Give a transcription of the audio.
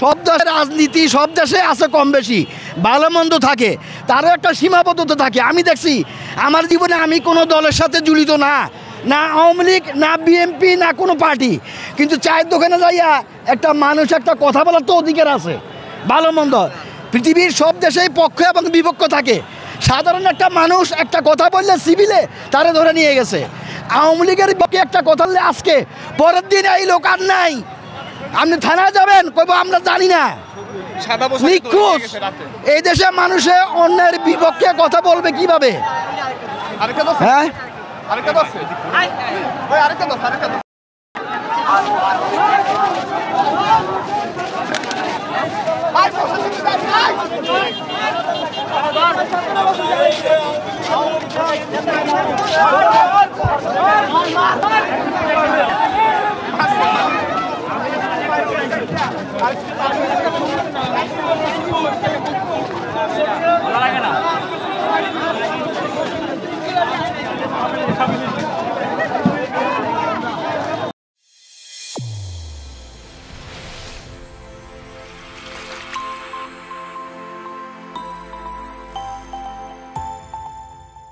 সব দেশের রাজনীতি সব দেশে আছে কম বেশি, ভালো মন্দ থাকে, তারও একটা সীমাবদ্ধতা থাকে। আমি দেখছি আমার জীবনে আমি কোনো দলের সাথে জড়িত না, না আওয়ামী লীগ, না বিএনপি, না কোনো পার্টি, কিন্তু চায়ের দোকানে যাইয়া একটা মানুষ একটা কথা বলার তো অধিকার আছে। ভালো মন্দ পৃথিবীর সব দেশেই পক্ষ এবং বিপক্ষ থাকে। সাধারণ একটা মানুষ একটা কথা বললে সিভিলে তারে ধরে নিয়ে গেছে, আওয়ামী লীগের পক্ষে একটা কথা বললে আজকে পরের দিন এই লোক আর নাই, আপনি থানায় যাবেন কইব আমরা জানি না, নিখোঁজ। এই দেশে মানুষে অন্যের বিপক্ষে কথা বলবে কিভাবে? হ্যাঁ